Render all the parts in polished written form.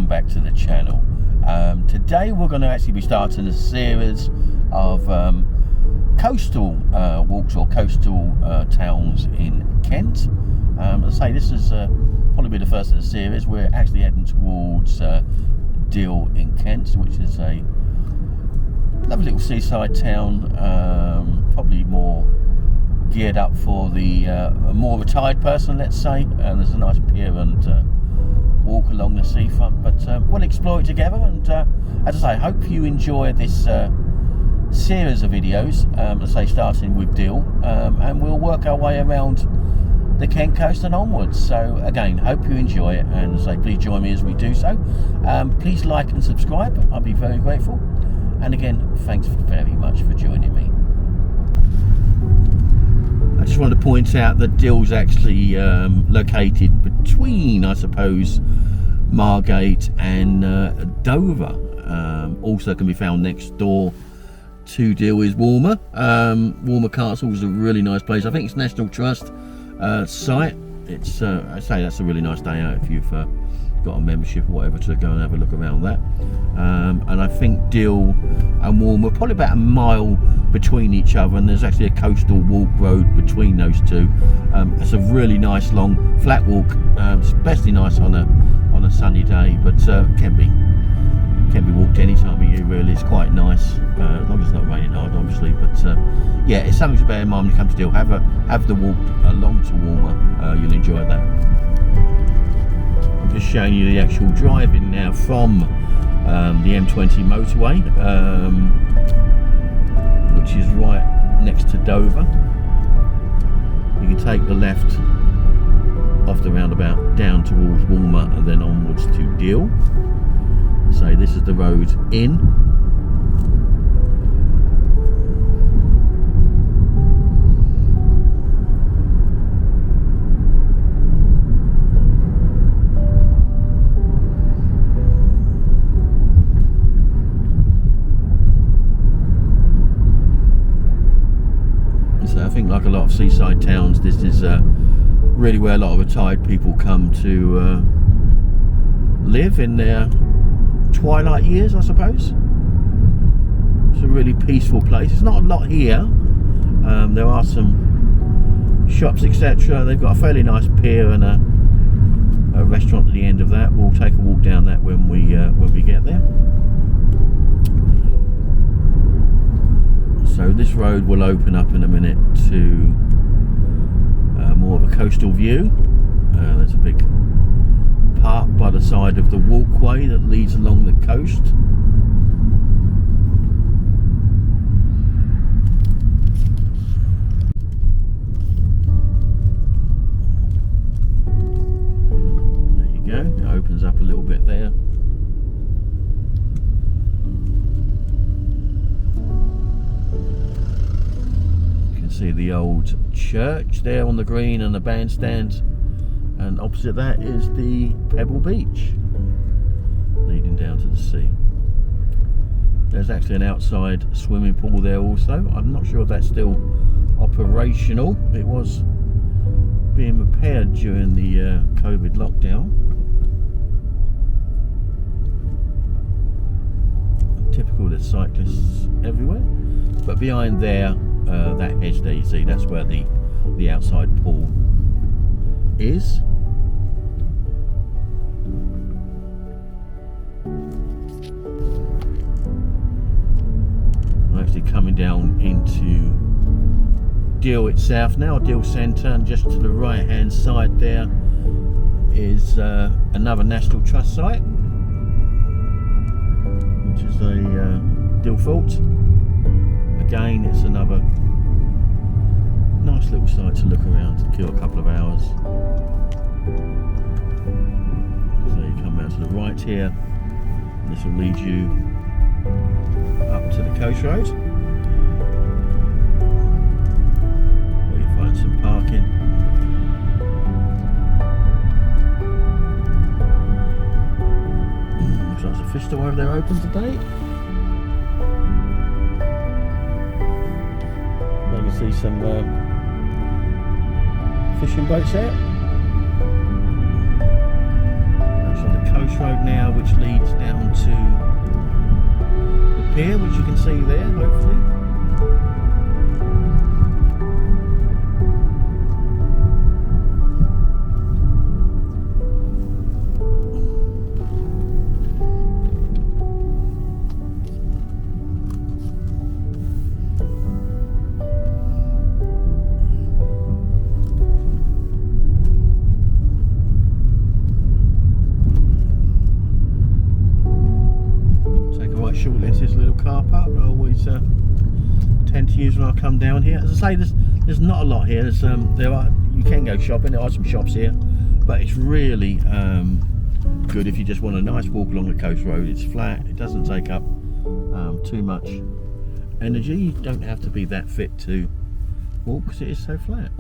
welcome back to the channel. Today we're going to actually be starting a series of coastal walks or coastal towns in Kent. As I say, this is probably the first of the series. We're actually heading towards Deal in Kent, which is a lovely little seaside town, probably more geared up for the more retired person, let's say. There's a nice pier and walk along the seafront, but we'll explore it together. And as I say, I hope you enjoy this series of videos, as I say, starting with Deal, and we'll work our way around the Kent coast and onwards. So again, hope you enjoy it, and as I say, please join me as we do so. Please like and subscribe, I'll be very grateful. And again, thanks very much for joining me. I just wanted to point out that Deal's actually located between, I suppose, Margate and Dover. Also can be found next door to Deal is Walmer. Walmer Castle is a really nice place. I think it's National Trust site. It's I say that's a really nice day out if you've got a membership or whatever to go and have a look around that. And I think Deal and Walmer probably about a mile between each other, and there's actually a coastal walk road between those two. It's a really nice long flat walk, especially nice on a sunny day, but can be walked any time of year really. It's quite nice, as long as it's not raining hard obviously, but yeah, it's something to bear in mind when you come to Deal. Have the walk along to Walmer, you'll enjoy that. I'm just showing you the actual driving now from the M20 motorway, which is right next to Dover. You can take the left off the roundabout down towards Walmer and then onwards to Deal. So this is the road in. So I think, like a lot of seaside towns, this is really where a lot of retired people come to live in their twilight years, I suppose. It's a really peaceful place. It's not a lot here. There are some shops, etc. They've got a fairly nice pier and a restaurant at the end of that. We'll take a walk down that when we get there. So this road will open up in a minute to more of a coastal view. There's a big park by the side of the walkway that leads along the coast. There you go, it opens up a little bit there. See the old church there on the green and the bandstand, and opposite that is the Pebble Beach leading down to the sea. There's actually an outside swimming pool there also. I'm not sure if that's still operational. It was being repaired during the COVID lockdown. Typical of cyclists everywhere. But behind there, that hedge there you see, that's where the outside pool is. I'm actually coming down into Deal itself now, Deal Centre, and just to the right hand side there is another National Trust site, which is a Deal Fort. Again, it's another nice little site to look around to kill a couple of hours. So you come out to the right here, and this will lead you up to the coast road, where you find some parking. Looks like there's a fish store over there open today. See some fishing boats out. That's on the coast road now, which which leads down to the pier, which you can see there, hopefully. Short into this little car park that I always tend to use when I come down here. As I say, there's not a lot here. There's you can go shopping. There are some shops here, but it's really good if you just want a nice walk along the coast road. It's flat. It doesn't take up too much energy. You don't have to be that fit to walk because it is so flat.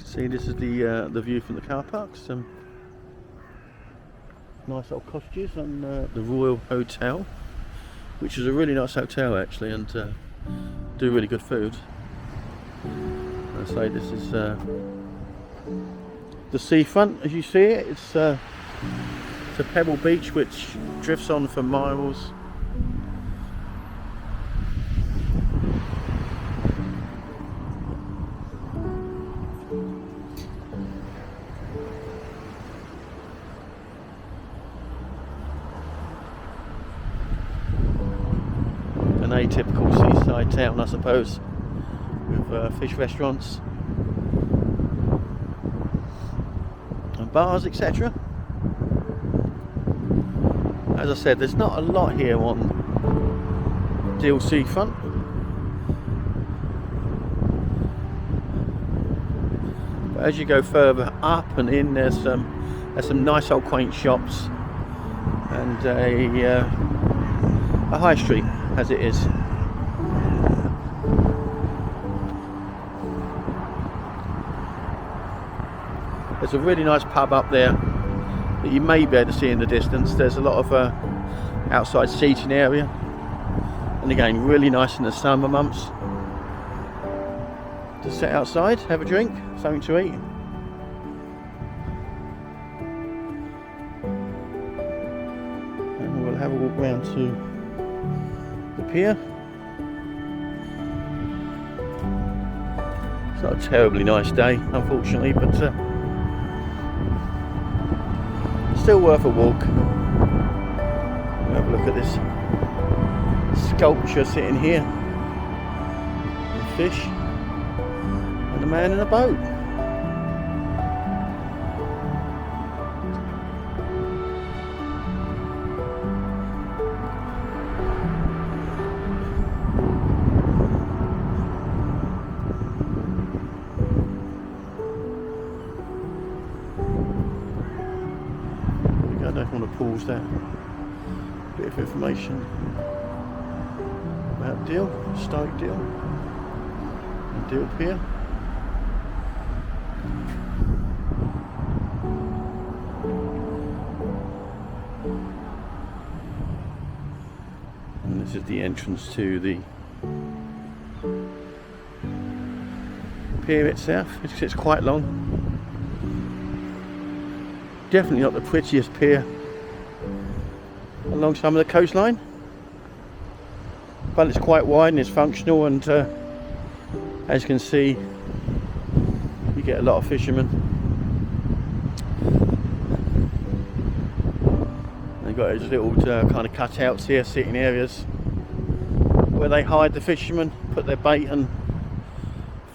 See, this is the view from the car park. Some nice old cottages and the Royal Hotel, which is a really nice hotel actually, and do really good food. I say this is the seafront as you see it. It's a pebble beach which drifts on for miles. An atypical seaside town, I suppose, with fish restaurants and bars, etc. As I said, there's not a lot here on Deal seafront. But as you go further up and in, there's some nice old quaint shops and a high street as it is. There's a really nice pub up there that you may be able to see in the distance. There's a lot of outside seating area, and again really nice in the summer months to sit outside, have a drink, something to eat. And we'll have a walk round to the pier. It's not a terribly nice day, unfortunately, but still worth a walk. We'll have a look at this sculpture sitting here. The fish and the man in a boat. I don't want to pause that bit of information about Deal, Stoke Deal, and Deal Pier. And this is the entrance to the pier itself. It's quite long. Definitely not the prettiest pier along some of the coastline, but it's quite wide and it's functional, and as you can see, you get a lot of fishermen. They've got those little kind of cutouts here, sitting areas where they hide the fishermen, put their bait and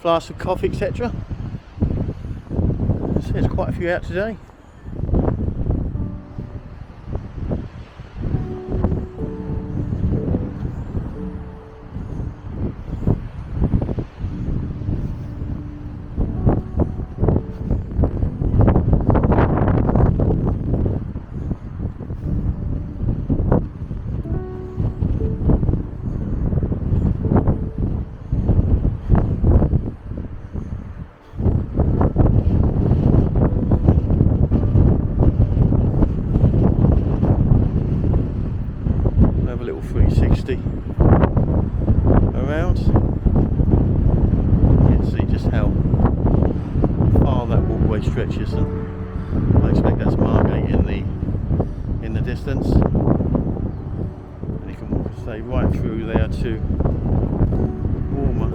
flasks of coffee, etc. There's quite a few out today. little 360 around. You can see just how far that walkway stretches, and I expect that's Margate in the distance. And you can walk, say, right through there to Walmer.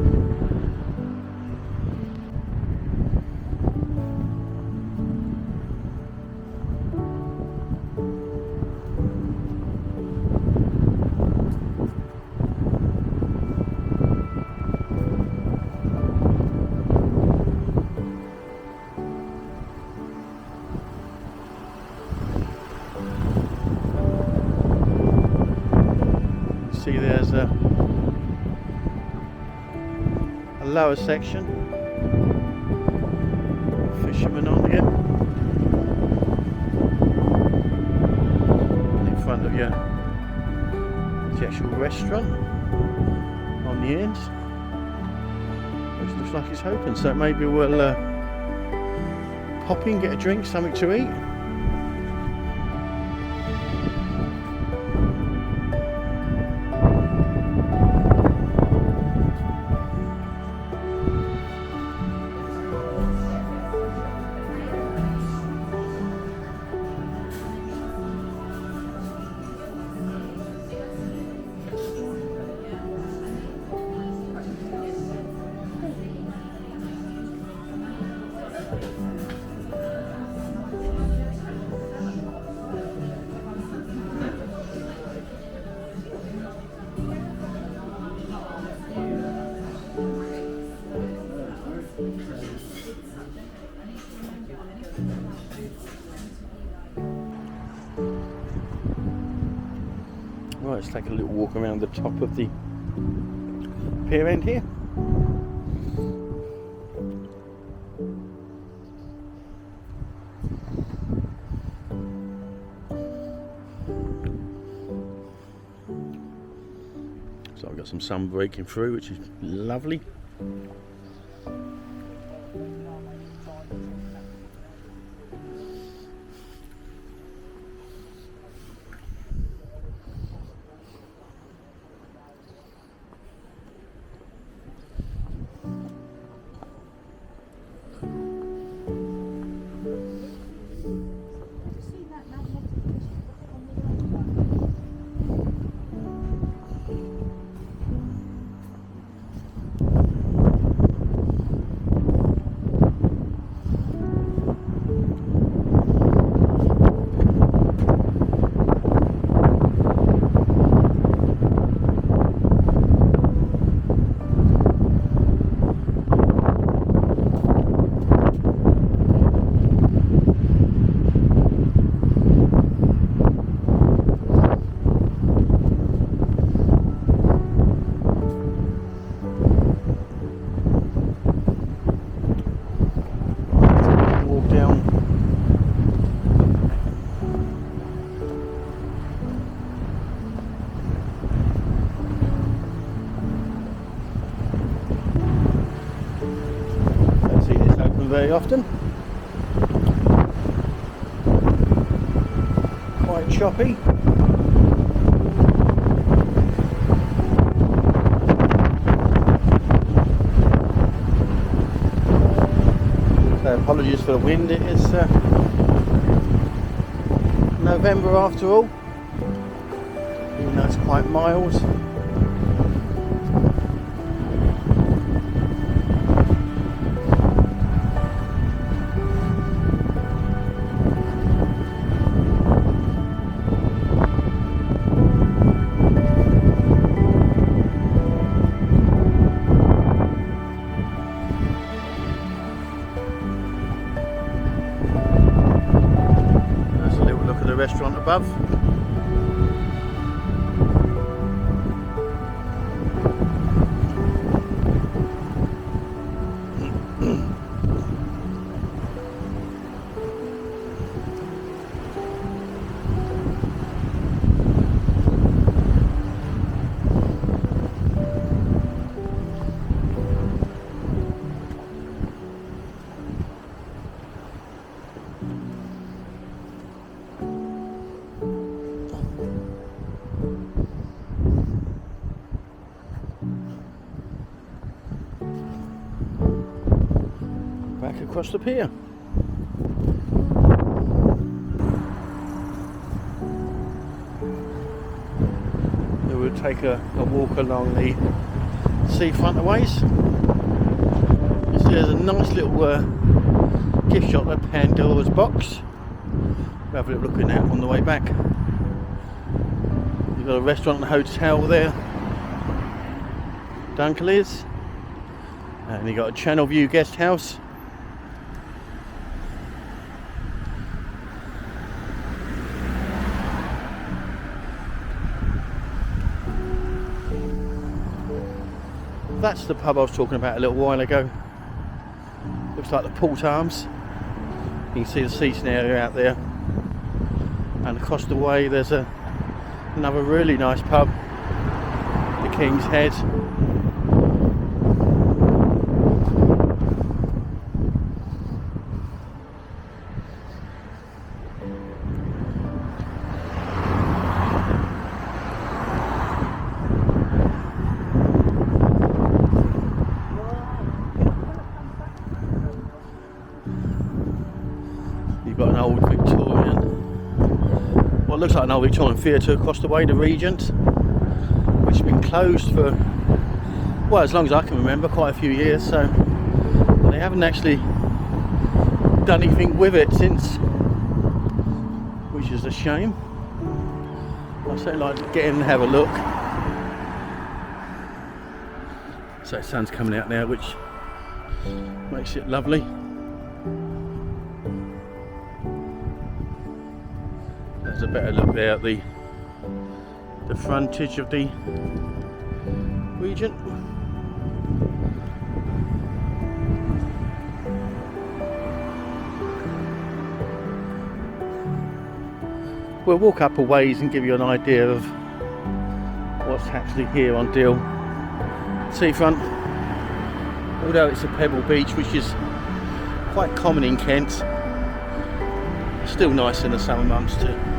See, there's a lower section, fishermen on here, and in front of you the actual restaurant on the end, which looks like it's open, so maybe we'll pop in, get a drink, something to eat. Right, let's take a little walk around the top of the pier end here. So I've got some sun breaking through, which is lovely. Very often, quite choppy. So apologies for the wind. It is November after all, even though it's quite mild. Restaurant above. across the pier. We'll take a walk along the seafront a ways. You see there's a nice little gift shop at Pandora's Box. We'll have a little look at that on the way back. You've got a restaurant and hotel there, Dunkley's, and you've got a Channel View guest house. That's the pub I was talking about a little while ago. Looks like the Port Arms. You can see the seating area out there. And across the way there's another really nice pub, the King's Head. You've got an old Victorian, what looks like an old Victorian theatre across the way, the Regent, which has been closed for, well, as long as I can remember, quite a few years, so they haven't actually done anything with it since, which is a shame. I'd certainly like to get in and have a look. So the sun's coming out now, which makes it lovely. There's a better look there at the frontage of the Regent. We'll walk up a ways and give you an idea of what's actually here on Deal seafront. Although it's a pebble beach, which is quite common in Kent, still nice in the summer months to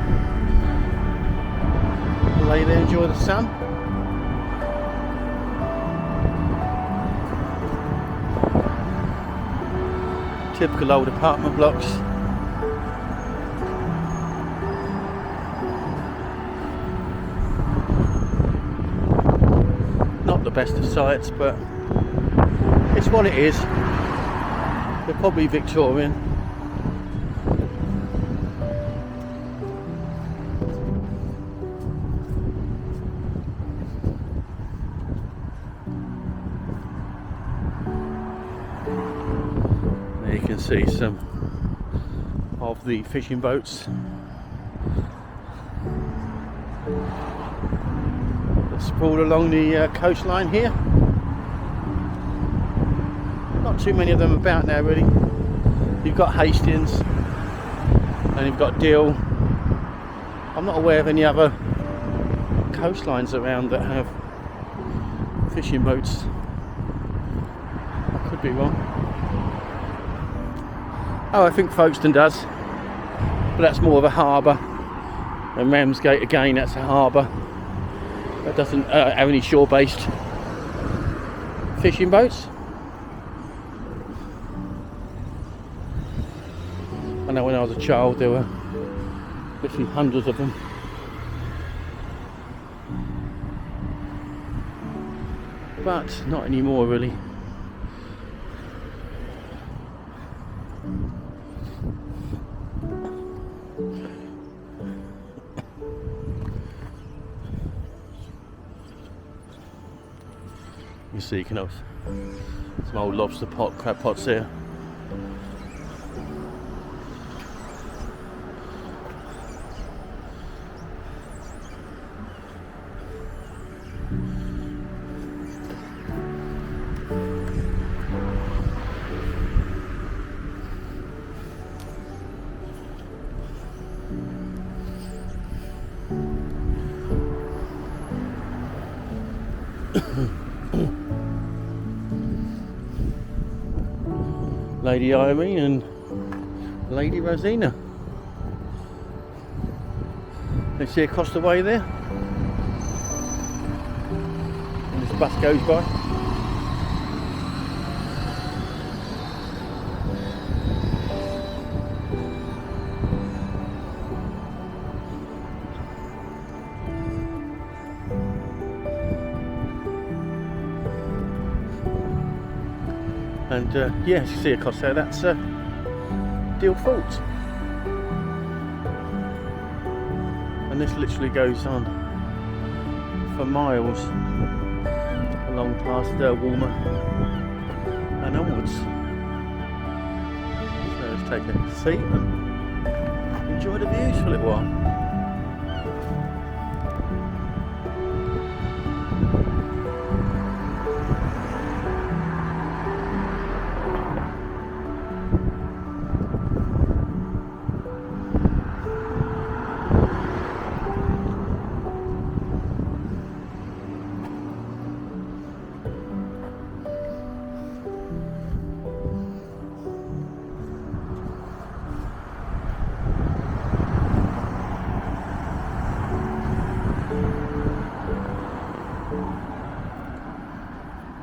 lay there, enjoy the sun. Typical old apartment blocks. Not the best of sights, but it's what it is. They're probably Victorian. You can see some of the fishing boats that sprawl along the coastline here. Not too many of them about now, really. You've got Hastings and you've got Deal. I'm not aware of any other coastlines around that have fishing boats. I could be wrong. Oh, I think Folkestone does, but that's more of a harbour. And Ramsgate, again, that's a harbour. That doesn't have any shore-based fishing boats. I know when I was a child there were literally hundreds of them. But not anymore, really. You see, you can have some old lobster pot, crab pots there. Lady Irene and Lady Rosina. You see across the way there? And this bus goes by. And yeah, as you see across there, that's Deal Fort. And this literally goes on for miles along past Walmer and onwards. So let's take a seat and enjoy the views for a little while.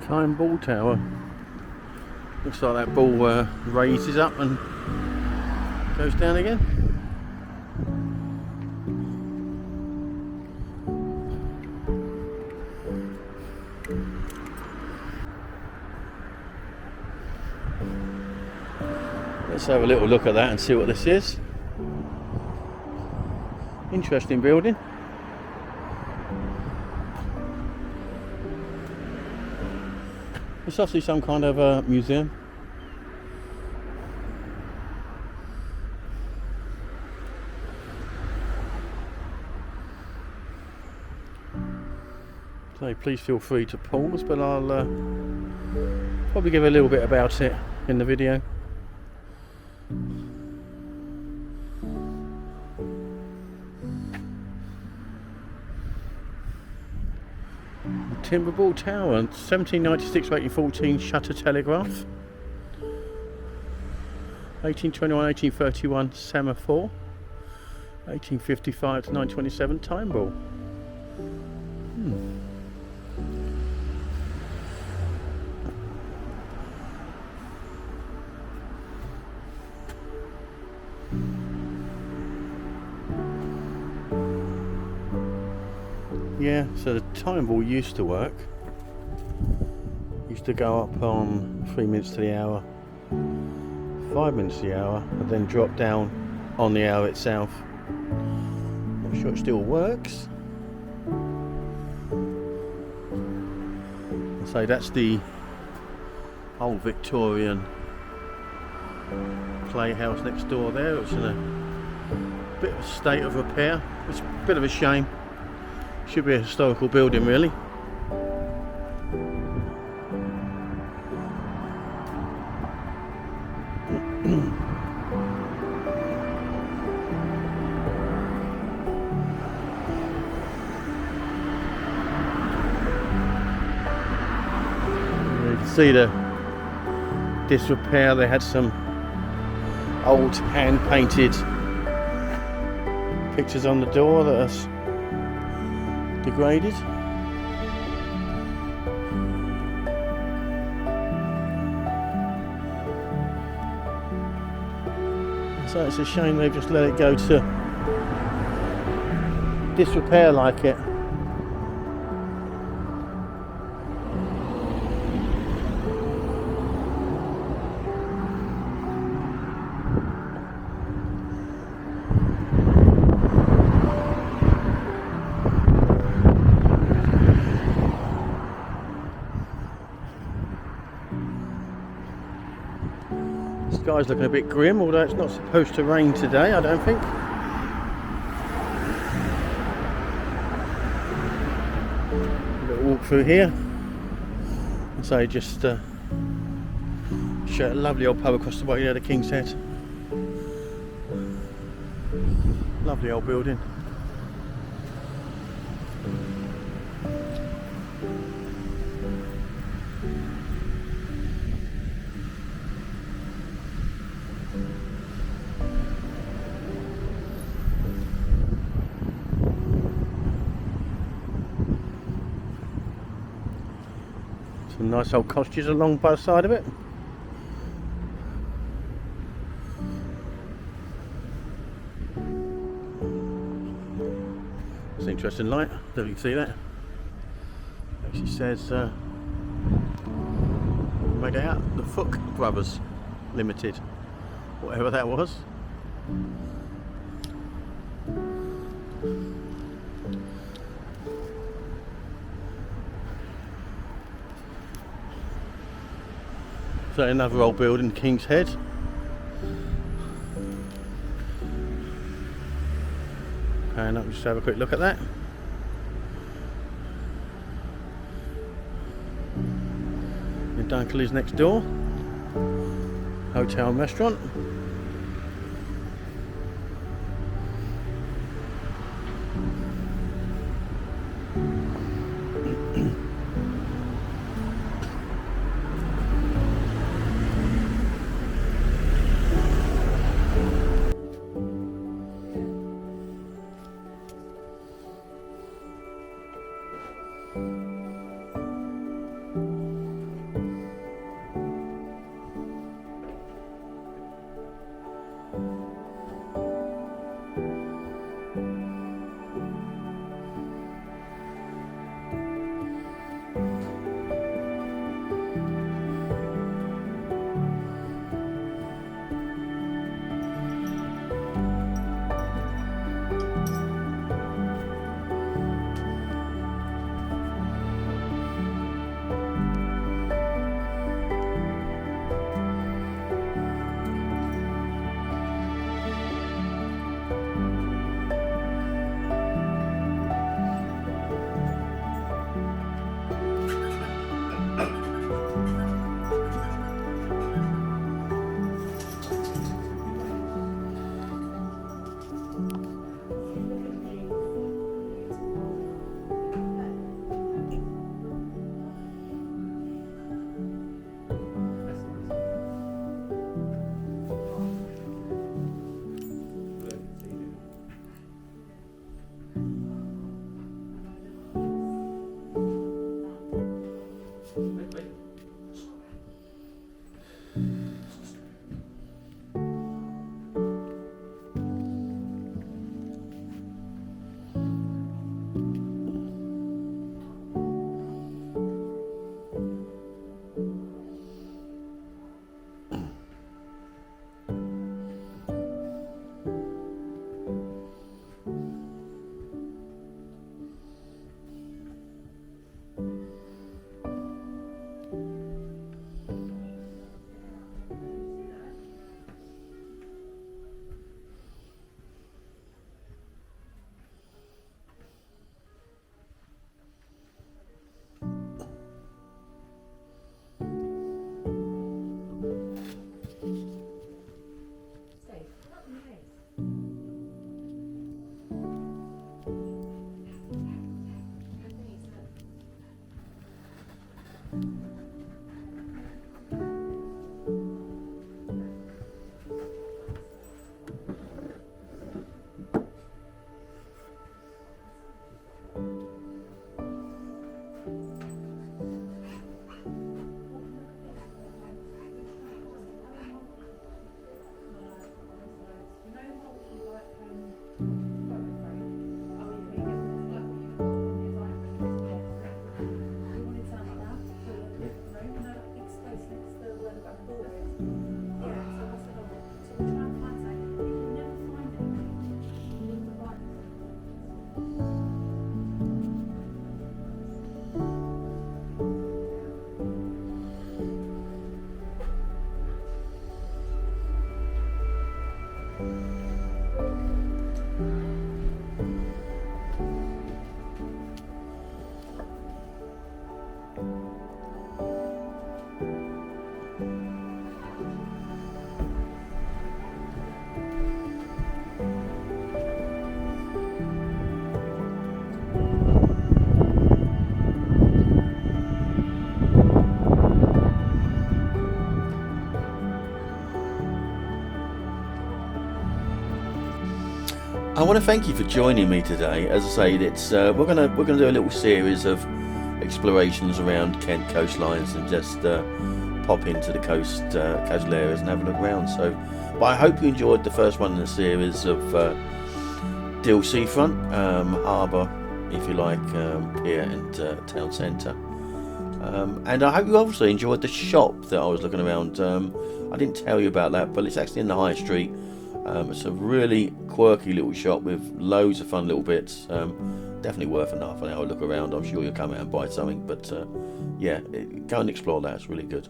Time ball tower. Looks like that ball raises up and goes down again. Let's have a little look at that and see what this is. Interesting building. It's obviously some kind of a museum. So please feel free to pause, but I'll probably give a little bit about it in the video. Timber Ball Tower, 1796 to 1814 shutter telegraph, 1821 1831 semaphore, 1855 to 1927 time ball. Yeah, so the time ball used to work. Used to go up on 3 minutes to the hour, 5 minutes to the hour, and then drop down on the hour itself. Not sure it still works. So that's the old Victorian playhouse next door there. It's in a bit of a state of repair. It's a bit of a shame. Should be a historical building, really. You can see the disrepair. They had some old hand-painted pictures on the door that are degraded. So it's a shame they've just let it go to disrepair like it. Sky's looking a bit grim, although it's not supposed to rain today, I don't think. A little walk through here. And so just show a lovely old pub across the way there, the King's Head. Lovely old building. Some nice old cottages along both sides of it. It's an interesting light. Don't you can see that? Actually says make it out. The Fook Brothers Limited, whatever that was. So another old building, King's Head. And I'll just have a quick look at that. And Dunkley's next door. Hotel and restaurant. I want to thank you for joining me today. As I say, it's we're gonna do a little series of explorations around Kent coastlines and just pop into the coastal areas and have a look around. So, but I hope you enjoyed the first one in the series of Deal Seafront, harbour, if you like, pier and town centre. And I hope you obviously enjoyed the shop that I was looking around. I didn't tell you about that, but it's actually in the high street. It's a really quirky little shop with loads of fun little bits. Definitely worth an half an hour look around. I'm sure you'll come out and buy something, but yeah, go and explore that. It's really good.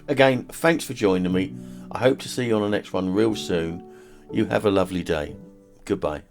Again, thanks for joining me. I hope to see you on the next one real soon. You have a lovely day. Goodbye.